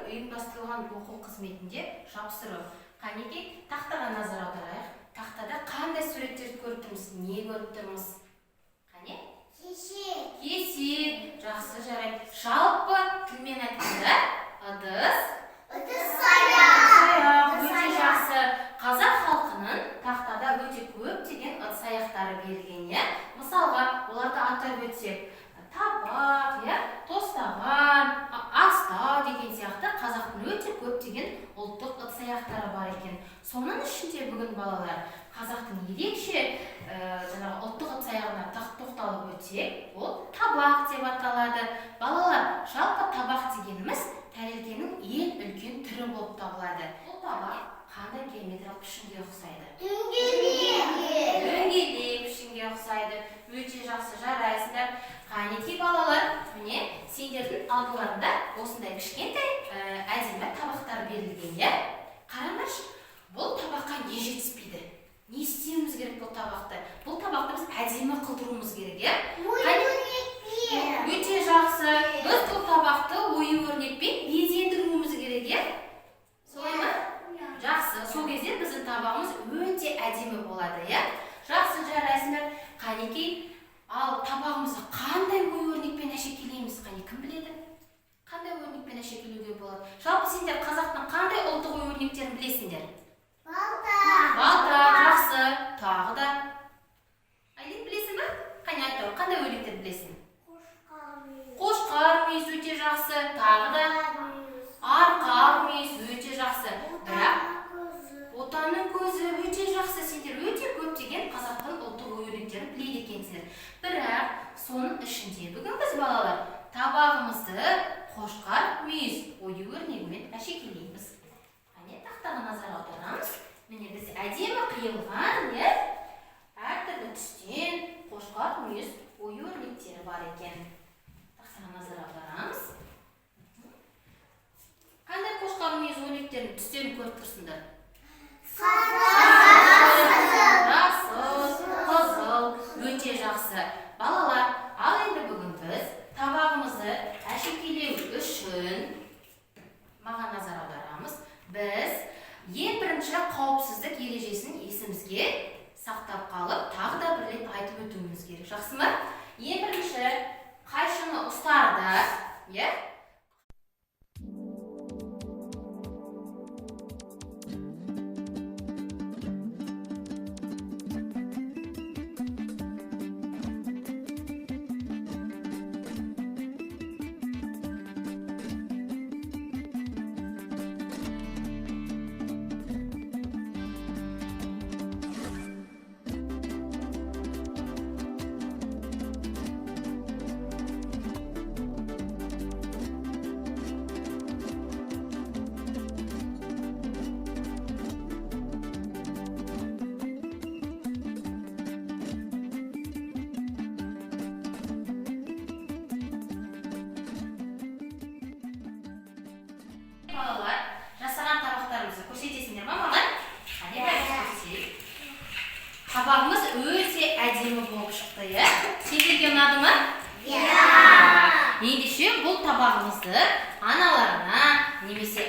ұйымдастырылған оқу қызметінде жапсыру. Қанекей, тақтаға назар аударайық. Тақтада қандай суреттерді көріп тұрмыз? Не көріп тұрмыз? Қане? Кесек. Жақсы, жарайды. Жалпы тілмен айтқанда ыдыс, саяқ. Өте жақсы. Қазақ халқының тақтада өте көптеген ыдыс-аяқтары берілген. Мысалға, оларды атап өтсек, табақ, тостаған, астау деген сияқты қазақтың өте көптеген ұлттық ыдыс-аяқтары бар екен. Соның ішінде бүгін балалар қазақтың ерекше ұлттық ыдыс-аяғына тоқталып өтсек, ол табақ деп аталады. Балалар, жалпы табақ дегеніміз тәрелкенің ең үлкен түрі болып табылады. Бұл табақ қандай геометриялық пішінге ұқсайды? Дөңгелек пішінге ұқсайды. Өте жақсы, жарайсыңдар. Қанекей балалар, міне сендердің алдыларында осындай кішкентай әдемі табақтар берілген. Қараңдаршы, бұл табаққа не жетіспейді? Не істеуіміз керек бұл табақты? Бұл табақты біз әдемі қылдыруымыз керек, Өте жақсы. Біз бұл табақты ою-өрнекпен безендіруіміз керек, Солай ма? Жақсы. Сол кезде біздің табағымыз өте әдемі болады, Жақсы, жарайсыңдар. Қанекей, ал табағымызды қандай ою-өрнекпен әшекейлейміз? Кім біледі? Қандай ою-өрнекпен әшекейлеуге болады? Жалпы сендер қазақтың қандай ұлттық ою-өрнектерін білесіңдер? Балта, жақсы. Тағы да. Айлин, білесің бе? Қандай ою-өрнектерді білесің? Қошқар мүйіз, өте жақсы. Тағы да. Арқа мүйіз, өте жақсы. Бірақ отанның көзі, өте жақсы. Сендер өте көптеген қазақтың ұлттық ою-өрнектерін біледі екенсіңдер. Бірақ соның ішінде бүгін біз балалар табағымызды қошқар мүйіз ою-өрнегімен әшекейлейміз. Тақтаға назар аударамыз. Міне біз әдемі қиылған, әртүрлі түстен қошқар мүйіз ою-өрнектері бар екен. Тақтаға назар аударамыз. Қандай қошқар мүйіз ою-өрнектерінің түстерін көріп тұрсыңдар? Жасыл, қызыл, өте жақсы. Балалар, ал енді бүгін біз табағымызды әшекейлеу үшін маған назар аударамыз. Біз ең бірінші қауіпсіздік ережесін есімізге сақтап қалып, тағы да бірлеп айтып өтуіміз керек. Жақсы ма? Ең бірінші қайшыны ұстарда, балалар, жасаған табақтарымызды көрсетесіңдер ма маған? Табағымыз өте әдемі болып шықты, Сендерге ұнады ма? Ендеше бұл табағымызды аналарына немесе